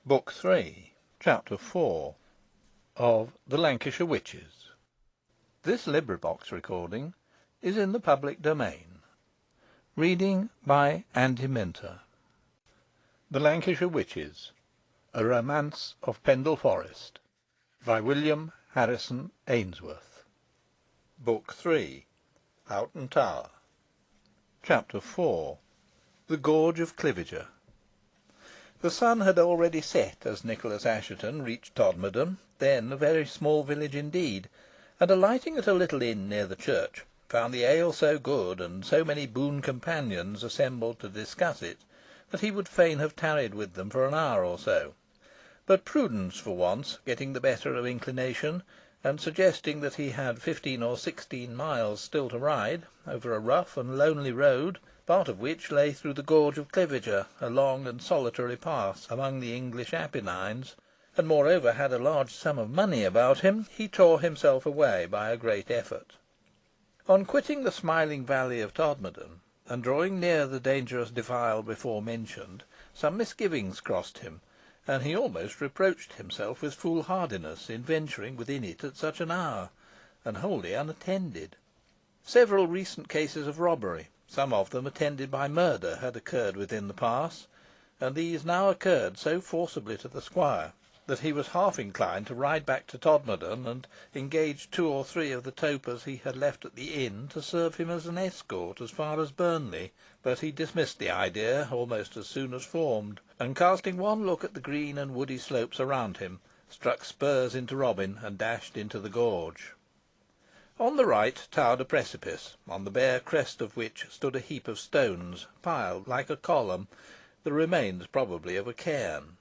Book 3, Chapter 4 of The Lancashire Witches. This recording is in the public domain. Reading by Andy Minter. The Lancashire Witches, A Romance of Pendle Forest, by William Harrison Ainsworth. Book 3, Houghton Tower. Chapter 4 The Gorge of Cliviger. The sun had already set as Nicholas Assheton reached Todmorden, then a very small village indeed, and alighting at a little inn near the church, found the ale so good, and so many boon companions assembled to discuss it, that he would fain have tarried with them for an hour or so. But prudence, for once, getting the better of inclination, and suggesting that he had 15 or 16 miles still to ride, over a rough and lonely road, part of which lay through the Gorge of Cliviger, a long and solitary pass among the English Apennines, and moreover had a large sum of money about him, he tore himself away by a great effort. On quitting the smiling valley of Todmorden, and drawing near the dangerous defile before mentioned, some misgivings crossed him, and he almost reproached himself with foolhardiness in venturing within it at such an hour, and wholly unattended. Several recent cases of robbery, some of them attended by murder, had occurred within the pass, and these now occurred so forcibly to the squire, that he was half inclined to ride back to Todmorden, and engage 2 or 3 of the topers he had left at the inn to serve him as an escort as far as Burnley; but he dismissed the idea almost as soon as formed, and casting one look at the green and woody slopes around him, struck spurs into Robin, and dashed into the gorge. On the right towered a precipice, on the bare crest of which stood a heap of stones, piled like a column, the remains probably of a cairn.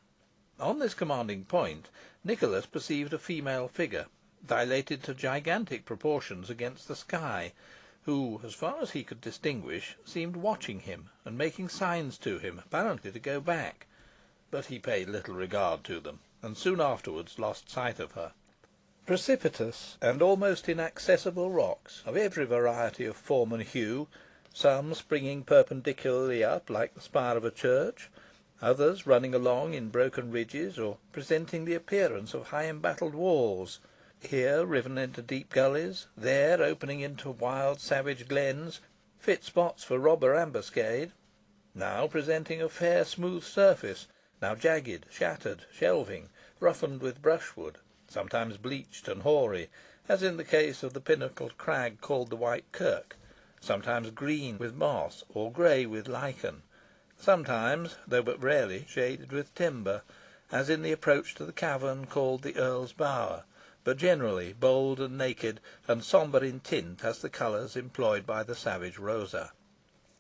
On this commanding point Nicholas perceived a female figure, dilated to gigantic proportions against the sky, who, as far as he could distinguish, seemed watching him, and making signs to him, apparently to go back; but he paid little regard to them, and soon afterwards lost sight of her. Precipitous and almost inaccessible rocks, of every variety of form and hue, some springing perpendicularly up like the spire of a church, others running along in broken ridges, or presenting the appearance of high embattled walls, here riven into deep gullies, there opening into wild savage glens, fit spots for robber ambuscade, now presenting a fair smooth surface, now jagged, shattered, shelving, roughened with brushwood, sometimes bleached and hoary, as in the case of the pinnacled crag called the White Kirk, sometimes green with moss, or grey with lichen, sometimes, though but rarely, shaded with timber, as in the approach to the cavern called the Earl's Bower, but generally bold and naked, and sombre in tint as the colours employed by the savage Rosa.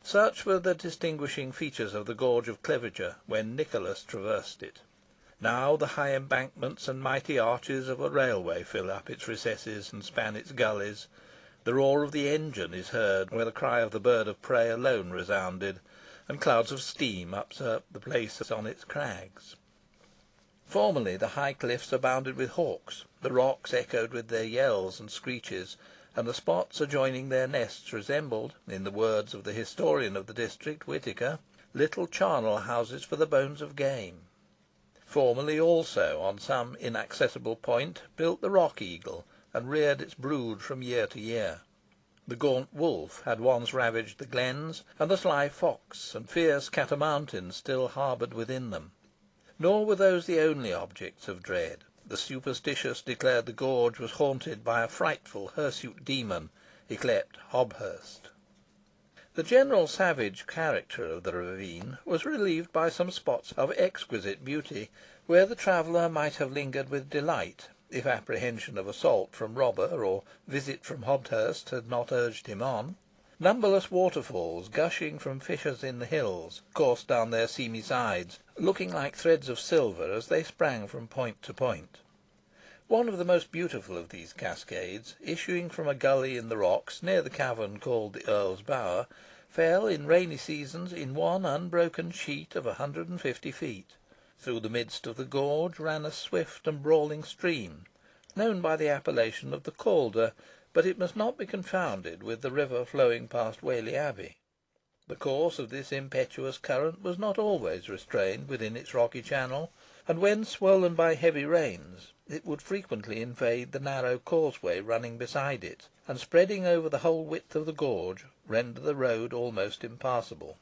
Such were the distinguishing features of the Gorge of Cliviger when Nicholas traversed it. Now the high embankments and mighty arches of a railway fill up its recesses and span its gullies. The roar of the engine is heard where the cry of the bird of prey alone resounded, and clouds of steam usurp the place on its crags. Formerly the high cliffs abounded with hawks, the rocks echoed with their yells and screeches, and the spots adjoining their nests resembled, in the words of the historian of the district, Whitaker, little charnel houses for the bones of game. Formerly, also, on some inaccessible point, built the rock eagle, and reared its brood from year to year. The gaunt wolf had once ravaged the glens, and the sly fox and fierce catamountain still harboured within them. Nor were those the only objects of dread. The superstitious declared the gorge was haunted by a frightful hirsute demon, yclept Hobhurst. The general savage character of the ravine was relieved by some spots of exquisite beauty, where the traveller might have lingered with delight, if apprehension of assault from robber, or visit from Hobhurst, had not urged him on. Numberless waterfalls, gushing from fissures in the hills, coursed down their seamy sides, looking like threads of silver as they sprang from point to point. One of the most beautiful of these cascades, issuing from a gully in the rocks near the cavern called the Earl's Bower, fell in rainy seasons in one unbroken sheet of 150 feet. Through the midst of the gorge ran a swift and brawling stream, known by the appellation of the Calder, but it must not be confounded with the river flowing past Whalley Abbey. The course of this impetuous current was not always restrained within its rocky channel, and when swollen by heavy rains, it would frequently invade the narrow causeway running beside it, and, spreading over the whole width of the gorge, render the road almost impassable.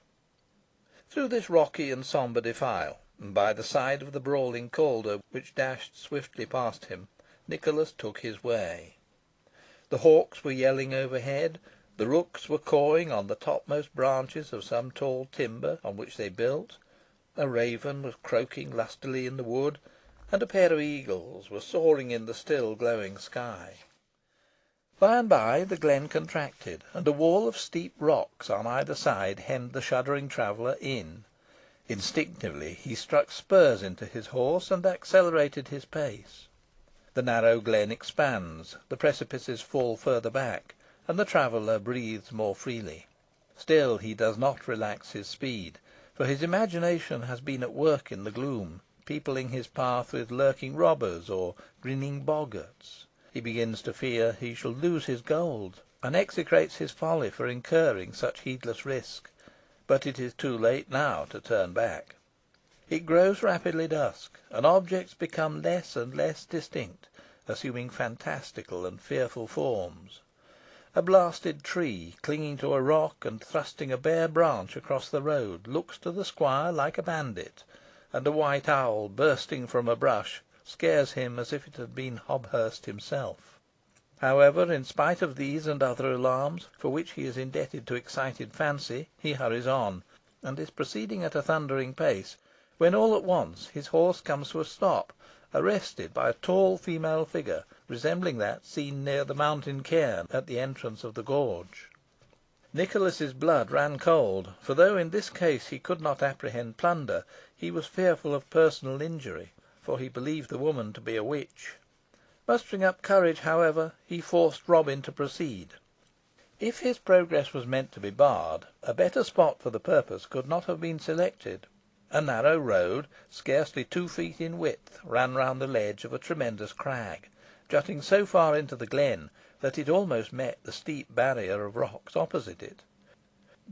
Through this rocky and sombre defile, and by the side of the brawling Calder which dashed swiftly past him, Nicholas took his way. The hawks were yelling overhead, the rooks were cawing on the topmost branches of some tall timber on which they built, a raven was croaking lustily in the wood, and a pair of eagles were soaring in the still glowing sky. By and by the glen contracted, and a wall of steep rocks on either side hemmed the shuddering traveller in. Instinctively he struck spurs into his horse, and accelerated his pace. The narrow glen expands, the precipices fall further back, and the traveller breathes more freely. Still he does not relax his speed, for his imagination has been at work in the gloom, peopling his path with lurking robbers or grinning boggarts. He begins to fear he shall lose his gold, and execrates his folly for incurring such heedless risk. But it is too late now to turn back. It grows rapidly dusk, and objects become less and less distinct, assuming fantastical and fearful forms. A blasted tree, clinging to a rock and thrusting a bare branch across the road, looks to the squire like a bandit, and a white owl, bursting from a brush, scares him as if it had been Hobhurst himself. However, in spite of these and other alarms, for which he is indebted to excited fancy, he hurries on, and is proceeding at a thundering pace, when all at once his horse comes to a stop, arrested by a tall female figure, resembling that seen near the mountain cairn at the entrance of the gorge. Nicholas's blood ran cold, for though in this case he could not apprehend plunder, he was fearful of personal injury, for he believed the woman to be a witch. Mustering up courage, however, he forced Robin to proceed. If his progress was meant to be barred, a better spot for the purpose could not have been selected. A narrow road, scarcely 2 feet in width, ran round the ledge of a tremendous crag, jutting so far into the glen that it almost met the steep barrier of rocks opposite it.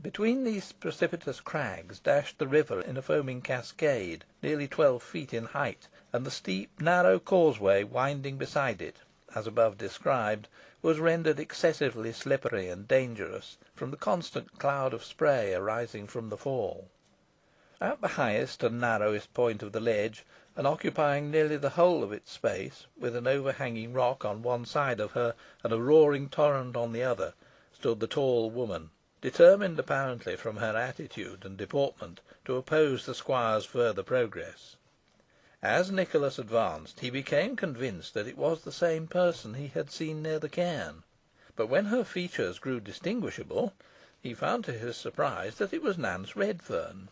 Between these precipitous crags dashed the river in a foaming cascade, nearly 12 feet in height, and the steep narrow causeway winding beside it, as above described, was rendered excessively slippery and dangerous from the constant cloud of spray arising from the fall. At the highest and narrowest point of the ledge, and occupying nearly the whole of its space, with an overhanging rock on one side of her and a roaring torrent on the other, stood the tall woman, determined apparently from her attitude and deportment to oppose the squire's further progress. As Nicholas advanced, he became convinced that it was the same person he had seen near the cairn, but when her features grew distinguishable, he found to his surprise that it was Nance Redferne.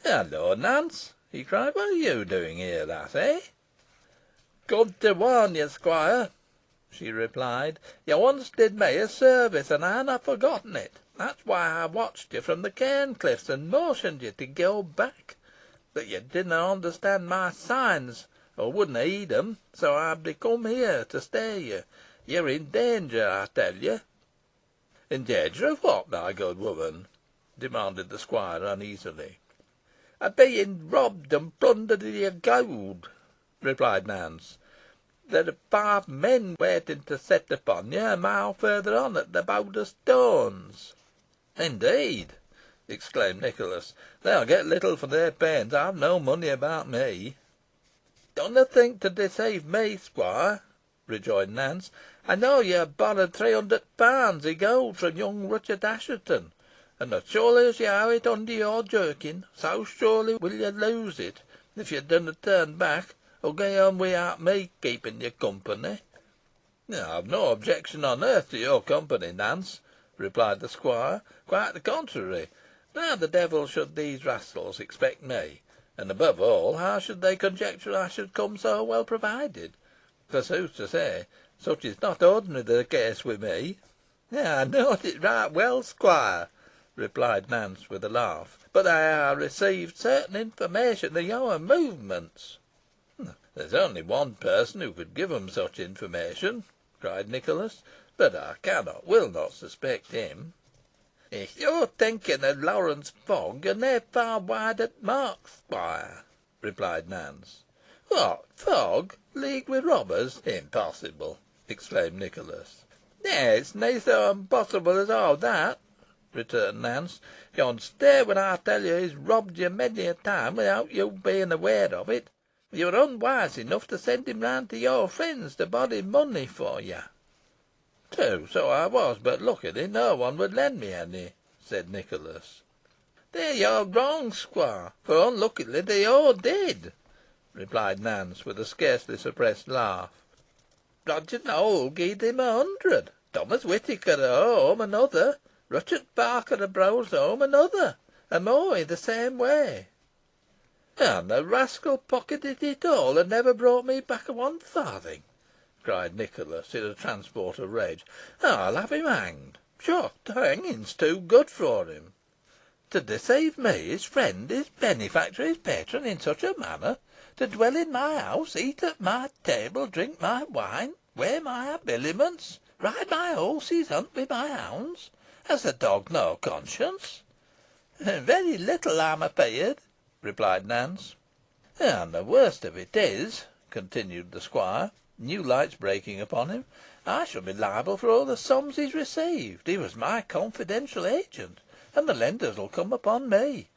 "Hallo, Nance!" he cried. "What are you doing here, lassie?" "Come to warn you, squire," she replied. "You once did me a service, and I have not forgotten it. That's why I watched you from the cairn cliffs, and motioned you to go back. But you didna understand my signs, or wouldna heed them, so I've come here to stay you. You're in danger, I tell you." "In danger of what, my good woman?" demanded the squire, uneasily. "Of being robbed and plundered of your gold," replied Nance. "There are 5 men waiting to set upon you, a mile further on, at the Boulder Stones." "Indeed!" exclaimed Nicholas. "They'll get little for their pains. I've no money about me." "Dunna think to deceive me, squire," rejoined Nance. "I know you have borrowed 300 pounds i' gold from young Ruchot Assheton, and as surely as you owe it under your jerkin, so surely will you lose it, if you dunna turn back, or go on without me keeping you company." "I've no objection on earth to your company, Nance," replied the squire. "Quite the contrary. How the devil should these rascals expect me? And, above all, how should they conjecture I should come so well provided? For, sooth to say, such is not ordinarily the case with me." "I know it right well, squire," replied Nance, with a laugh. "But I have received certain information of your movements." "There is only one person who could give them such information," cried Nicholas; "but I cannot, will not suspect him." "If you're thinking of Lawrence Fogg, you're nae far wide o' the mark, squire," replied Nance. "What, Fogg leagued with robbers? Impossible!" exclaimed Nicholas. "Nay, it's nae so unpossible as aw that," returned Nance. "Yo'n stare when ey tell yo he's robbed you many a time without your being aware of it. You were unwise enough to send him round to your friends to borrow money for you." "True, so I was, but luckily no one would lend me any," said Nicholas. "There yo're wrong, squire, for unluckily they all did," replied Nance, with a scarcely suppressed laugh. "Roger Nowell gied him 100, Thomas Whitaker o' Holme another, Ruchot Parker o' Browsholme another, and more i' the same way." "And the rascal pocketed it all, and never brought me back one farthing," cried Nicholas, in a transport of rage. "I'll have him hanged. Sure, hanging's too good for him. To deceive me, his friend, his benefactor, his patron, in such a manner to dwell in my house, eat at my table, drink my wine, wear my habiliments, ride my horses, hunt with my hounds. Has the dog no conscience?" "Very little, I'm afeared," replied Nance. "And the worst of it is," continued the squire, new lights breaking upon him, "I shall be liable for all the sums he's received. He was my confidential agent, and the lenders will come upon me.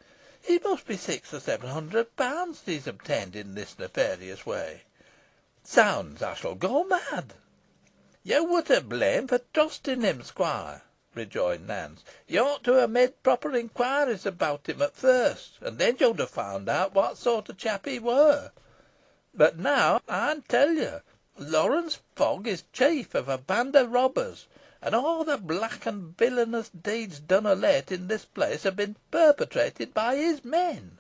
It must be 600 or 700 pounds he's obtained in this nefarious way. Zounds, I shall go mad." "You were to blame for trusting him, squire," rejoined Nance. "You ought to have made proper inquiries about him at first, and then you'd have found out what sort of chap he were. But now I tell you, Lawrence Fogg is chief of a band of robbers, and all the black and villainous deeds done of late in this place have been perpetrated by his men.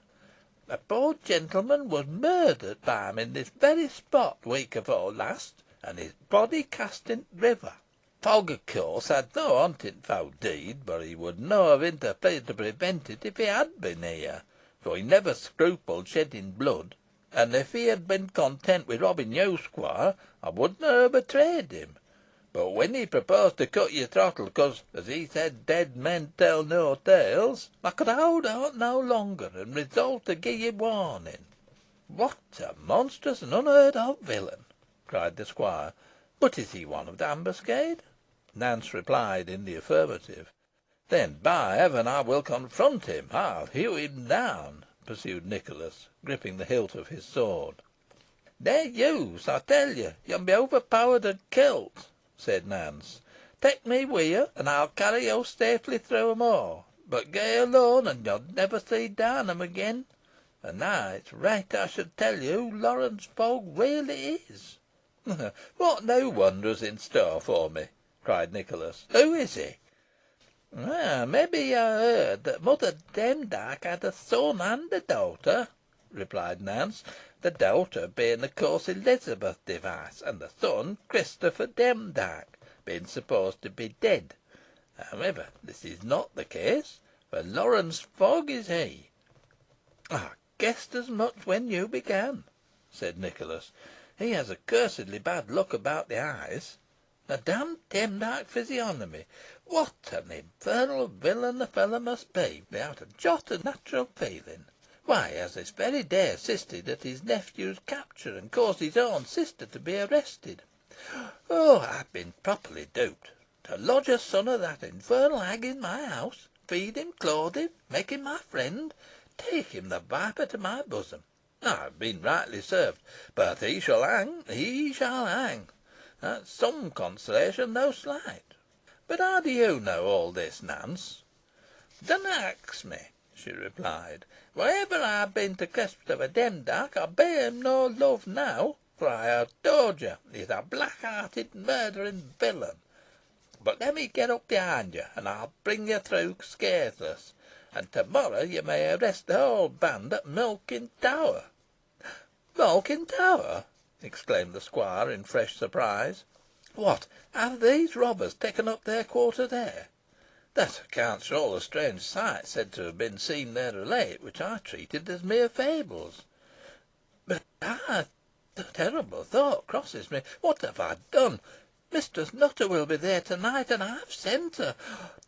A poor gentleman was murdered by him in this very spot week afore last, and his body cast into the river. Fogg, of course, had no hunting foul deed, but he would not have interfered to prevent it if he had been here, for he never scrupled shedding blood, and if he had been content with robbing you, squire, I would not have betrayed him. But when he proposed to cut your throttle, because, as he said, dead men tell no tales, I could hold out no longer, and resolved to give you warning." "What a monstrous and unheard of villain!" cried the squire. "But is he one of the ambuscade?" Nance replied in the affirmative. "Then, by heaven, I will confront him. I'll hew him down," pursued Nicholas, gripping the hilt of his sword. "Nae use, I tell you. Yo'n be overpowered and killed," said Nance. "Tak me wi' you, and I'll carry you safely through 'em all. But gae alone, and yo'll never see Downham again. And now it's right I should tell you who Lawrence Fogg really is." "What new wonder is in store for me?" cried Nicholas. "Who is he?" "Maybe yo ha' heard that Mother Demdike had a son and a daughter," replied Nance. "The daughter being, of course, Elizabeth Device, and the son Christopher Demdike, being supposed to be dead. However, this is not the case, for Lawrence Fogg is he." "I guessed as much when you began," said Nicholas. "He has a cursedly bad look about the eyes. A damned Demdike physiognomy. What an infernal villain the fellow must be, without a jot of natural feeling. Why, he has this very day assisted at his nephew's capture, and caused his own sister to be arrested. Oh, I've been properly duped. To lodge a son of that infernal hag in my house, feed him, clothe him, make him my friend, take him the viper to my bosom. I've been rightly served. But he shall hang, he shall hang. That's some consolation, though slight. But how do you know all this, Nance?" "Dunna ax me," she replied. "Whatever I ha' been to Christopher Demdike, I bear him no love now, for I have told you he's a black hearted murdering villain. But let me get up behind you, and I'll bring you through scatheless, and to morrow you may arrest the whole band at Malkin Tower." "Malkin Tower!" exclaimed the squire, in fresh surprise. "What, have these robbers taken up their quarter there? That accounts for all the strange sights said to have been seen there of late, which I treated as mere fables. But the terrible thought crosses me. What have I done? Mistress Nutter will be there to night, and I have sent her.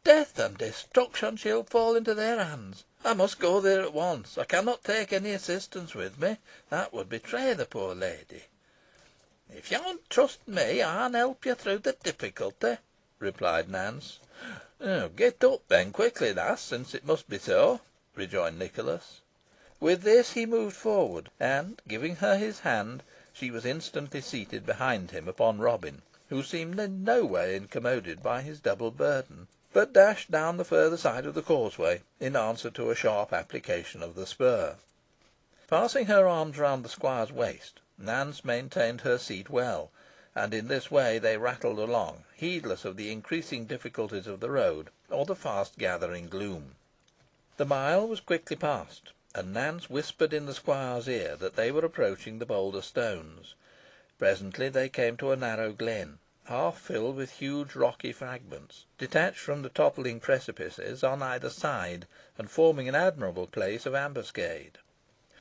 Death and destruction shall fall into their hands. I must go there at once. I cannot take any assistance with me. That would betray the poor lady." "If yo'n trust me, ey'n help you through the difficulty," replied Nance. "Get up, then, quickly, lass, since it must be so," rejoined Nicholas. With this he moved forward, and, giving her his hand, she was instantly seated behind him upon Robin, who seemed in no way incommoded by his double burden, but dashed down the further side of the causeway, in answer to a sharp application of the spur. Passing her arms round the squire's waist, Nance maintained her seat well, and in this way they rattled along, heedless of the increasing difficulties of the road, or the fast gathering gloom. The mile was quickly passed, and Nance whispered in the squire's ear that they were approaching the boulder stones. Presently they came to a narrow glen, half filled with huge rocky fragments, detached from the toppling precipices on either side, and forming an admirable place of ambuscade.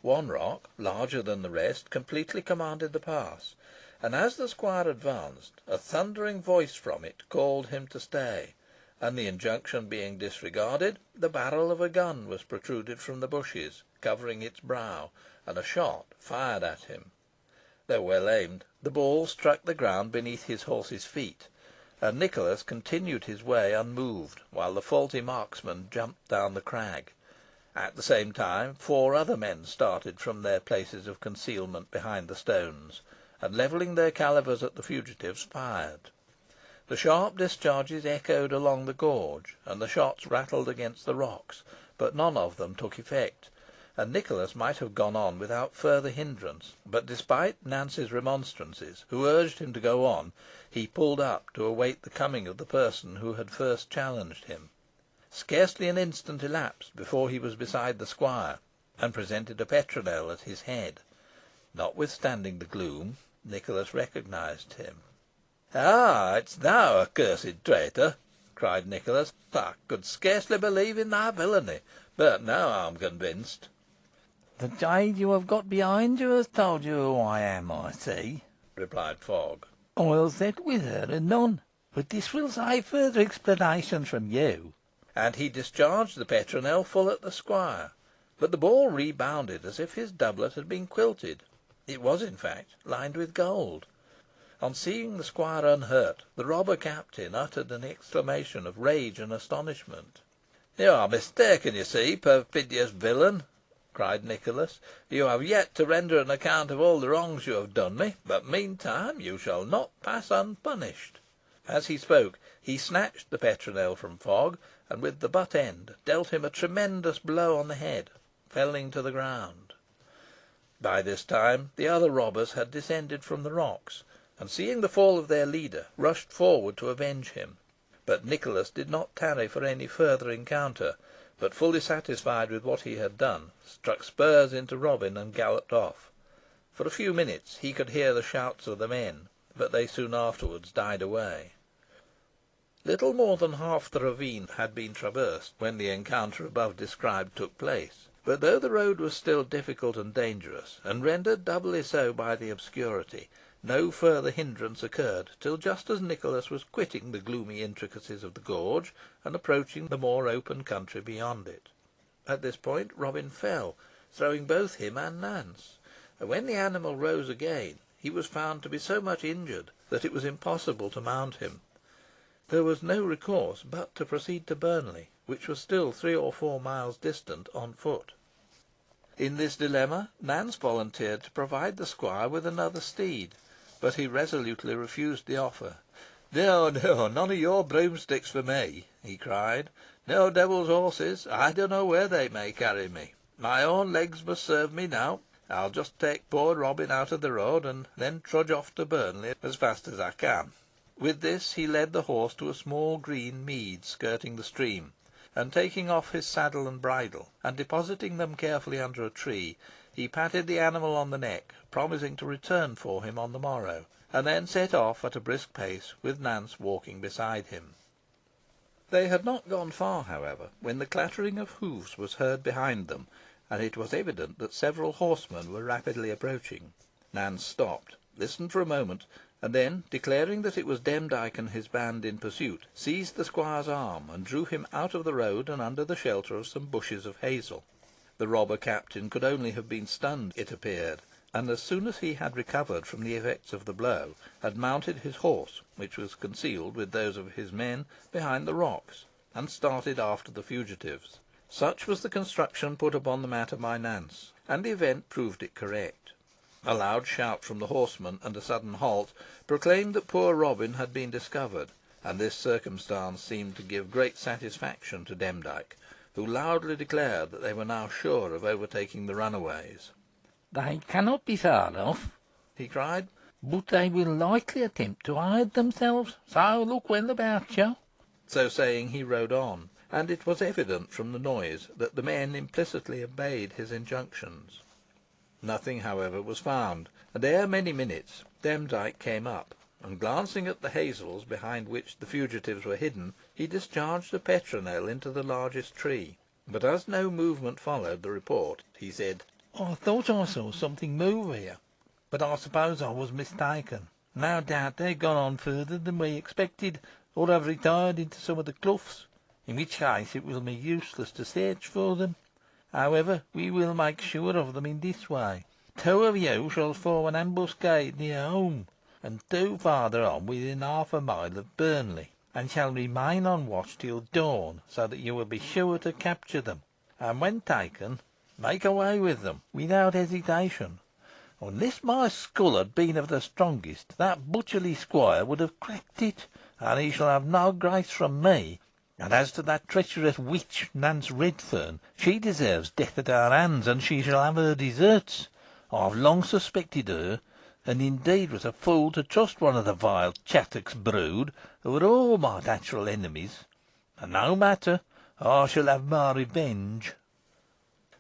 One rock, larger than the rest, completely commanded the pass, and as the squire advanced, a thundering voice from it called him to stay, and the injunction being disregarded, the barrel of a gun was protruded from the bushes, covering its brow, and a shot fired at him. Though well aimed, the ball struck the ground beneath his horse's feet, and Nicholas continued his way unmoved, while the faulty marksman jumped down the crag. At the same time, four other men started from their places of concealment behind the stones, and, levelling their calivers at the fugitives, fired. The sharp discharges echoed along the gorge, and the shots rattled against the rocks, but none of them took effect, and Nicholas might have gone on without further hindrance, but, despite Nance's remonstrances, who urged him to go on, he pulled up to await the coming of the person who had first challenged him. Scarcely an instant elapsed before he was beside the squire, and presented a petronel at his head. Notwithstanding the gloom, Nicholas recognised him. "Ah, it's thou, accursed traitor!" cried Nicholas. "I could scarcely believe in thy villainy, but now I'm convinced." "The jade you have got behind you has told you who I am, I see," replied Fogg. "I'll set with her anon, but this will save further explanations from you." And he discharged the petronel full at the squire, but the ball rebounded as if his doublet had been quilted. It was, in fact, lined with gold. On seeing the squire unhurt, the robber captain uttered an exclamation of rage and astonishment. "You are mistaken, you see, perfidious villain," cried Nicholas. "You have yet to render an account of all the wrongs you have done me, but meantime you shall not pass unpunished." As he spoke, he snatched the petronel from Fogg, and with the butt end dealt him a tremendous blow on the head, felling to the ground. By this time the other robbers had descended from the rocks, and, seeing the fall of their leader, rushed forward to avenge him. But Nicholas did not tarry for any further encounter, but, fully satisfied with what he had done, struck spurs into Robin and galloped off. For a few minutes he could hear the shouts of the men, but they soon afterwards died away. Little more than half the ravine had been traversed when the encounter above described took place, but though the road was still difficult and dangerous, and rendered doubly so by the obscurity, no further hindrance occurred till just as Nicholas was quitting the gloomy intricacies of the gorge, and approaching the more open country beyond it. At this point Robin fell, throwing both him and Nance, and when the animal rose again, he was found to be so much injured that it was impossible to mount him. There was no recourse but to proceed to Burnley, which was still 3 or 4 miles distant, on foot. In this dilemma, Nance volunteered to provide the squire with another steed, but he resolutely refused the offer. "No, no, none of your broomsticks for me," he cried. "No devil's horses. I don't know where they may carry me. My own legs must serve me now. I'll just take poor Robin out of the road, and then trudge off to Burnley as fast as I can." With this he led the horse to a small green mead skirting the stream, and, taking off his saddle and bridle, and depositing them carefully under a tree, he patted the animal on the neck, promising to return for him on the morrow, and then set off at a brisk pace, with Nance walking beside him. They had not gone far, however, when the clattering of hoofs was heard behind them, and it was evident that several horsemen were rapidly approaching. Nance stopped, listened for a moment, and then, declaring that it was Demdike and his band in pursuit, seized the squire's arm, and drew him out of the road and under the shelter of some bushes of hazel. The robber captain could only have been stunned, it appeared, and as soon as he had recovered from the effects of the blow, had mounted his horse, which was concealed with those of his men behind the rocks, and started after the fugitives. Such was the construction put upon the matter by Nance, and the event proved it correct. A loud shout from the horsemen, and a sudden halt, proclaimed that poor Robin had been discovered, and this circumstance seemed to give great satisfaction to Demdike, who loudly declared that they were now sure of overtaking the runaways. "They cannot be far off," he cried, "but they will likely attempt to hide themselves, so look well about you." So saying, he rode on, and it was evident from the noise that the men implicitly obeyed his injunctions. Nothing, however, was found, and ere many minutes Demdike came up, and glancing at the hazels behind which the fugitives were hidden, he discharged a petronel into the largest tree, but as no movement followed the report, he said, "I thought I saw something move here, but I suppose I was mistaken. No doubt they have gone on further than we expected, or have retired into some of the cloughs, in which case it will be useless to search for them. However, we will make sure of them in this way. 2 of you shall form an ambuscade near home, and 2 farther on within half a mile of Burnley, and shall remain on watch till dawn, so that you will be sure to capture them, and when taken, make away with them without hesitation. Unless my skull had been of the strongest, that butcherly squire would have cracked it, and he shall have no grace from me. And as to that treacherous witch, Nance Redferne, she deserves death at our hands, and she shall have her deserts. I have long suspected her, and indeed was a fool to trust one of the vile Chattock's brood, who are all my natural enemies. And no matter, I shall have my revenge."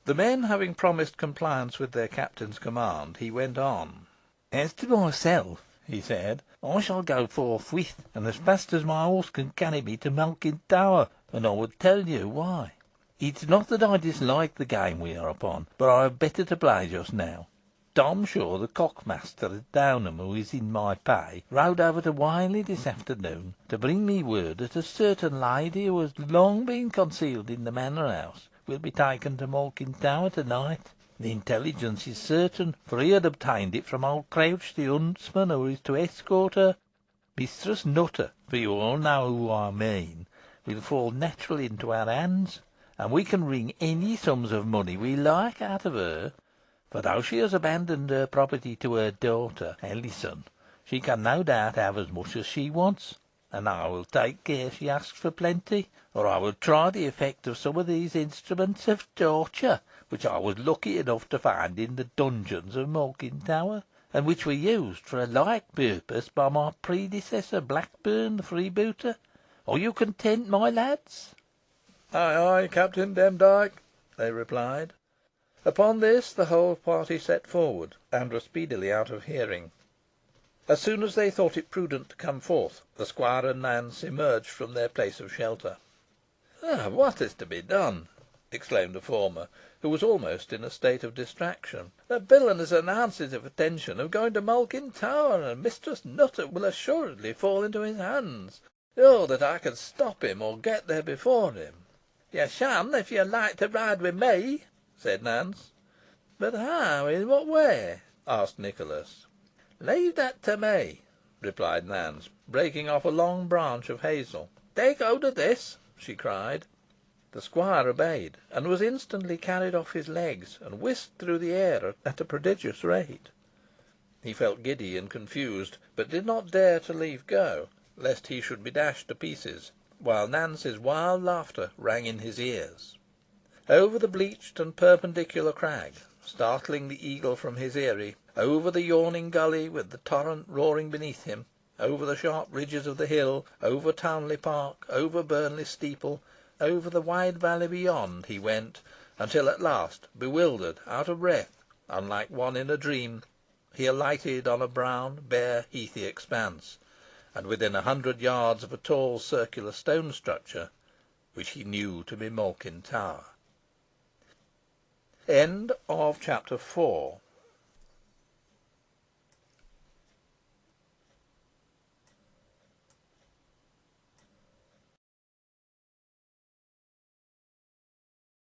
The men having promised compliance with their captain's command, he went on. "As to myself," he said, "I shall go forthwith, and as fast as my horse can carry me, to Malkin Tower, and I will tell you why. It is not that I dislike the game we are upon, but I have better to play just now. Tom Shaw, the cockmaster at Downham, who is in my pay, rode over to Whalley this afternoon to bring me word that a certain lady, who has long been concealed in the manor house, will be taken to Malkin Tower to night. The intelligence is certain, for he had obtained it from old Crouch, the huntsman, who is to escort her. Mistress Nutter, for you all know who I mean, will fall naturally into our hands, and we can wring any sums of money we like out of her, for though she has abandoned her property to her daughter, Alizon, she can no doubt have as much as she wants, and I will take care she asks for plenty, or I will try the effect of some of these instruments of torture, which I was lucky enough to find in the dungeons of Malkin Tower, and which were used for a like purpose by my predecessor, Blackburn, the freebooter. Are you content, my lads?" "Ay, ay, Captain Demdike," they replied. Upon this the whole party set forward, and were speedily out of hearing. As soon as they thought it prudent to come forth, the squire and Nance emerged from their place of shelter. "What is to be done?" exclaimed the former, who was almost in a state of distraction. "The villain has announced his intention of going to Malkin Tower, and Mistress Nutter will assuredly fall into his hands. Oh, that I could stop him, or get there before him!" "You shan, if you like to ride with me," said Nance. "But how? In what way?" asked Nicholas. "Leave that to me," replied Nance, breaking off a long branch of hazel. "Take hold of this," she cried. The squire obeyed, and was instantly carried off his legs, and whisked through the air at a prodigious rate. He felt giddy and confused, but did not dare to leave go, lest he should be dashed to pieces, while Nance's wild laughter rang in his ears. Over the bleached and perpendicular crag, startling the eagle from his eyrie, over the yawning gully with the torrent roaring beneath him, over the sharp ridges of the hill, over Townley Park, over Burnley steeple, over the wide valley beyond, he went, until at last, bewildered, out of breath, unlike one in a dream, he alighted on a brown, bare, heathy expanse, and within 100 yards of a tall circular stone structure, which he knew to be Malkin Tower. Chapter 5